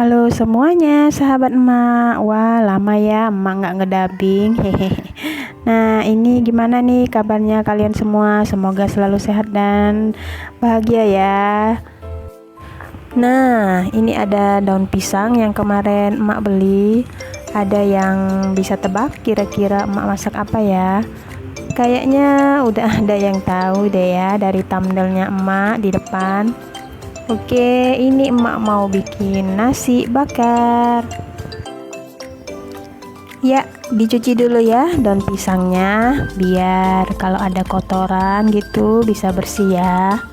Halo semuanya, sahabat emak. Wah, lama ya emak nggak ngedabing. Hehehe. Nah, ini gimana nih kabarnya kalian semua? Semoga selalu sehat dan bahagia ya. Nah, ini ada daun pisang yang kemarin emak beli. Ada yang bisa tebak kira-kira emak masak apa ya? Kayaknya udah ada yang tahu deh ya dari thumbnailnya emak di depan. Oke, ini emak mau bikin nasi bakar. Ya, dicuci dulu ya daun pisangnya, biar kalau ada kotoran gitu bisa bersih ya.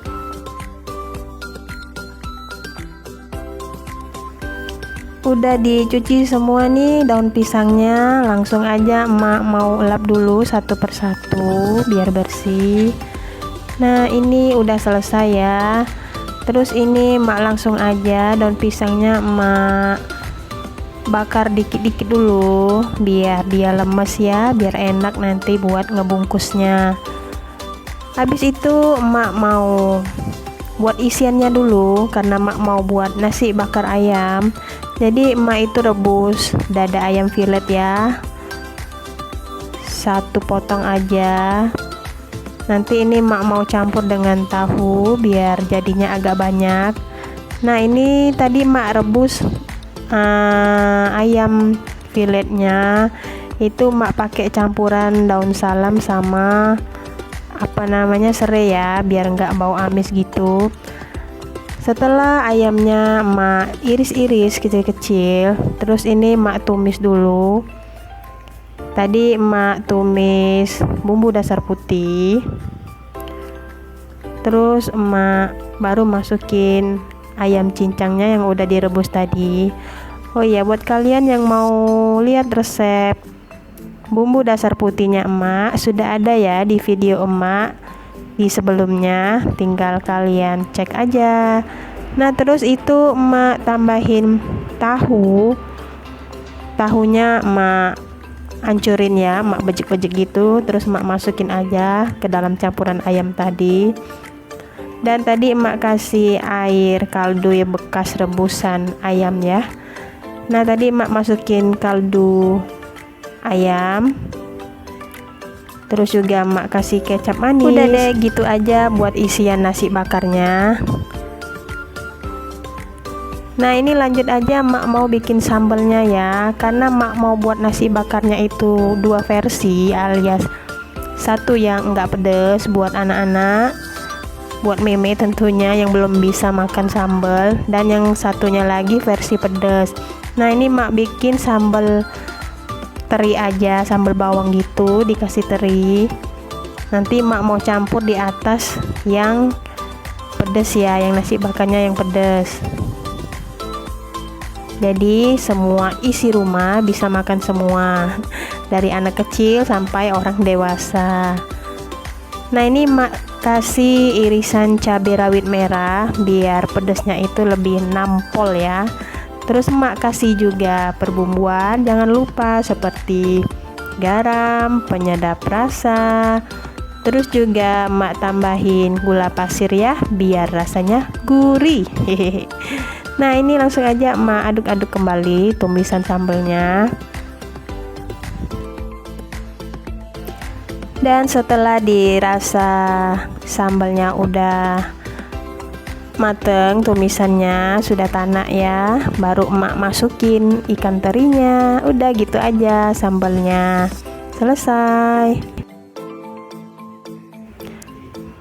Udah dicuci semua nih daun pisangnya, langsung aja emak mau lap dulu satu persatu biar bersih. Nah, ini udah selesai ya. Terus ini emak langsung aja daun pisangnya emak bakar dikit-dikit dulu biar dia lemes ya, biar enak nanti buat ngebungkusnya. Habis itu emak mau buat isiannya dulu karena emak mau buat nasi bakar ayam. Jadi emak itu rebus dada ayam filet ya, satu potong aja. Nanti ini emak mau campur dengan tahu biar jadinya agak banyak. Nah, ini tadi emak rebus ayam filetnya itu emak pakai campuran daun salam sama serai ya, biar nggak bau amis gitu. Setelah ayamnya emak iris-iris kecil-kecil, terus ini emak tumis dulu. Tadi emak tumis bumbu dasar putih, terus emak baru masukin ayam cincangnya yang udah direbus tadi. Oh iya, buat kalian yang mau lihat resep bumbu dasar putihnya emak, sudah ada ya di video emak di sebelumnya, tinggal kalian cek aja. Nah, terus itu emak tambahin tahunya emak hancurin ya, emak bejek-bejek gitu, terus emak masukin aja ke dalam campuran ayam tadi. Dan tadi emak kasih air kaldu ya bekas rebusan ayam ya. Nah, tadi emak masukin kaldu ayam, terus juga emak kasih kecap manis. Udah deh, gitu aja buat isian nasi bakarnya. Nah, ini lanjut aja emak mau bikin sambelnya ya, karena emak mau buat nasi bakarnya itu dua versi, alias satu yang enggak pedes buat anak-anak, buat meme tentunya yang belum bisa makan sambal, dan yang satunya lagi versi pedas. Nah, ini emak bikin sambal teri aja, sambal bawang gitu dikasih teri. Nanti emak mau campur di atas yang pedas ya, yang nasi bakarnya yang pedas. Jadi semua isi rumah bisa makan semua, dari anak kecil sampai orang dewasa. Nah, ini emak kasih irisan cabai rawit merah biar pedasnya itu lebih nampol ya. Terus emak kasih juga perbumbuan, jangan lupa seperti garam, penyedap rasa. Terus juga emak tambahin gula pasir ya, biar rasanya gurih. Nah, ini langsung aja emak aduk-aduk kembali tumisan sambelnya. Dan setelah dirasa sambalnya udah mateng, tumisannya sudah tanak ya, baru emak masukin ikan terinya. Udah gitu aja sambalnya selesai.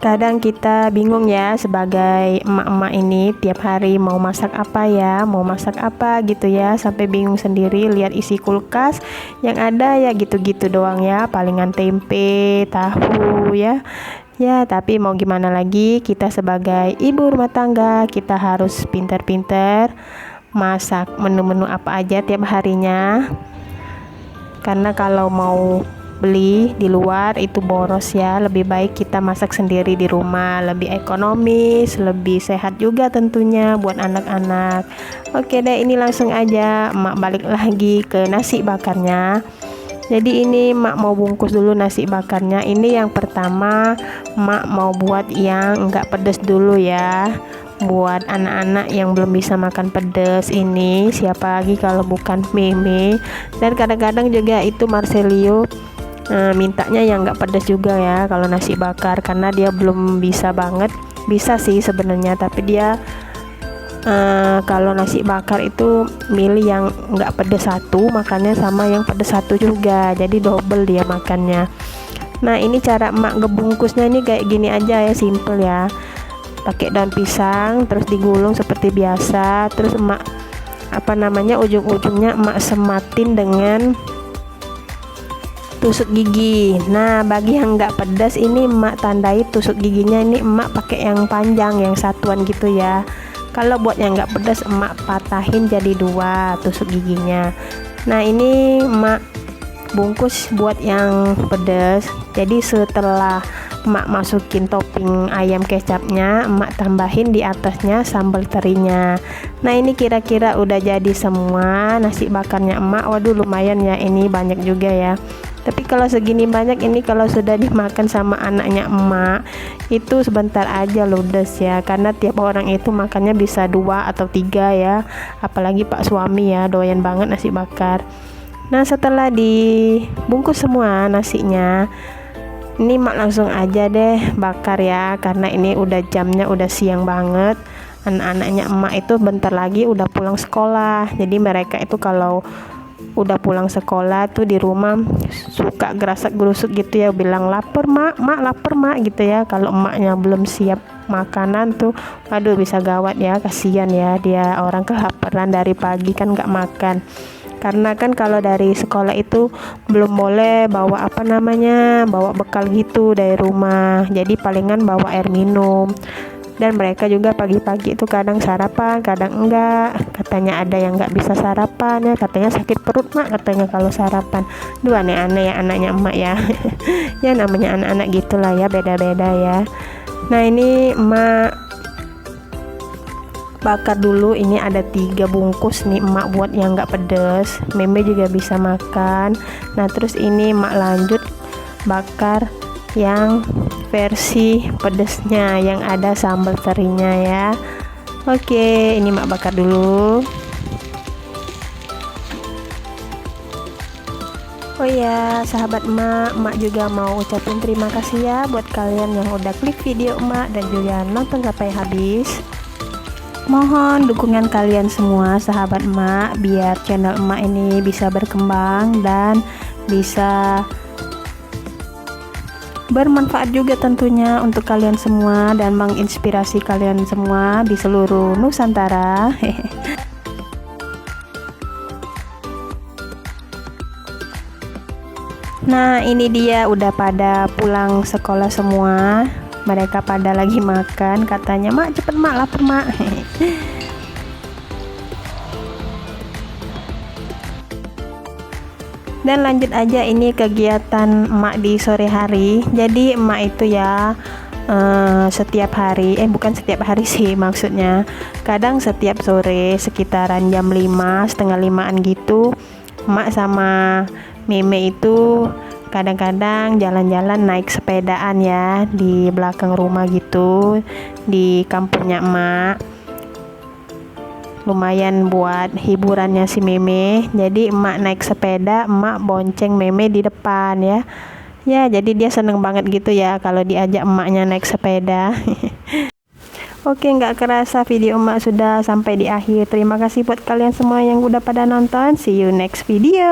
Kadang kita bingung ya sebagai emak-emak ini, tiap hari mau masak apa ya, mau masak apa gitu ya, sampai bingung sendiri lihat isi kulkas yang ada ya gitu-gitu doang ya, palingan tempe, tahu ya. Ya, tapi mau gimana lagi, kita sebagai ibu rumah tangga, kita harus pintar-pintar masak menu-menu apa aja tiap harinya. Karena kalau mau beli di luar itu boros ya, lebih baik kita masak sendiri di rumah, lebih ekonomis, lebih sehat juga tentunya buat anak-anak. Oke deh, ini langsung aja emak balik lagi ke nasi bakarnya. Jadi ini emak mau bungkus dulu nasi bakarnya. Ini yang pertama emak mau buat yang enggak pedas dulu ya. buat anak-anak yang belum bisa makan pedas ini. Siapa lagi kalau bukan Meme. Dan kadang-kadang juga itu Marcelio mintanya yang nggak pedas juga ya kalau nasi bakar, karena dia belum bisa banget. Bisa sih sebenarnya, tapi dia kalau nasi bakar itu milih yang nggak pedas satu, makannya sama yang pedas satu juga, jadi double dia makannya. Nah, ini cara emak ngebungkusnya ini kayak gini aja ya, simple ya. Pakai daun pisang terus digulung seperti biasa, terus emak ujung-ujungnya emak sematin dengan tusuk gigi. Nah, bagi yang nggak pedas ini emak tandai tusuk giginya ini emak pakai yang panjang, yang satuan gitu ya. Kalau buat yang nggak pedas emak patahin jadi 2 tusuk giginya. Nah, ini emak bungkus buat yang pedas. Jadi setelah emak masukin topping ayam kecapnya, emak tambahin di atasnya sambal terinya. Nah, ini kira-kira udah jadi semua nasi bakarnya emak. Waduh, lumayan ya, ini banyak juga ya. Tapi kalau segini banyak ini kalau sudah dimakan sama anaknya emak itu sebentar aja ludes ya, karena tiap orang itu makannya bisa 2 atau 3 ya. Apalagi pak suami ya, doyan banget nasi bakar. Nah, setelah dibungkus semua nasinya, ini mak langsung aja deh bakar ya, karena ini udah jamnya udah siang banget. Anak-anaknya emak itu bentar lagi udah pulang sekolah. Jadi mereka itu kalau udah pulang sekolah tuh di rumah suka gerasak gerusuk gitu ya, bilang lapar mak, lapar mak gitu ya. Kalau emaknya belum siap makanan tuh, aduh bisa gawat ya, kasihan ya, dia orang kelaparan dari pagi kan nggak makan. Karena kan kalau dari sekolah itu belum boleh bawa bawa bekal gitu dari rumah, jadi palingan bawa air minum. Dan mereka juga pagi-pagi itu kadang sarapan, kadang enggak. Katanya ada yang nggak bisa sarapan ya, katanya sakit perut mak, katanya kalau sarapan. Duh, aneh-aneh ya anaknya emak ya. Ya namanya anak-anak gitulah ya, beda-beda ya. Nah, ini emak bakar dulu. Ini ada 3 bungkus nih emak buat yang nggak pedes. Meme juga bisa makan. Nah, terus ini emak lanjut bakar yang versi pedesnya yang ada sambal terinya ya. Oke, ini mak bakar dulu. Oh ya, sahabat emak juga mau ucapin terima kasih ya buat kalian yang udah klik video emak dan juga nonton sampai habis. Mohon dukungan kalian semua sahabat emak biar channel emak ini bisa berkembang dan bisa bermanfaat juga tentunya untuk kalian semua dan menginspirasi kalian semua di seluruh Nusantara. Nah, ini dia udah pada pulang sekolah semua. Mereka pada lagi makan, katanya mak cepet mak, lapar mak. Dan lanjut aja ini kegiatan emak di sore hari. Jadi emak itu ya setiap hari, bukan setiap hari sih maksudnya, kadang setiap sore sekitaran jam 5, setengah 5-an gitu, emak sama Meme itu kadang-kadang jalan-jalan naik sepedaan ya di belakang rumah gitu, di kampungnya emak. Lumayan buat hiburannya si Meme. Jadi emak naik sepeda, emak bonceng Meme di depan ya. Ya, jadi dia seneng banget gitu ya kalau diajak emaknya naik sepeda. Oke, nggak kerasa video emak sudah sampai di akhir. Terima kasih buat kalian semua yang udah pada nonton. See you next video.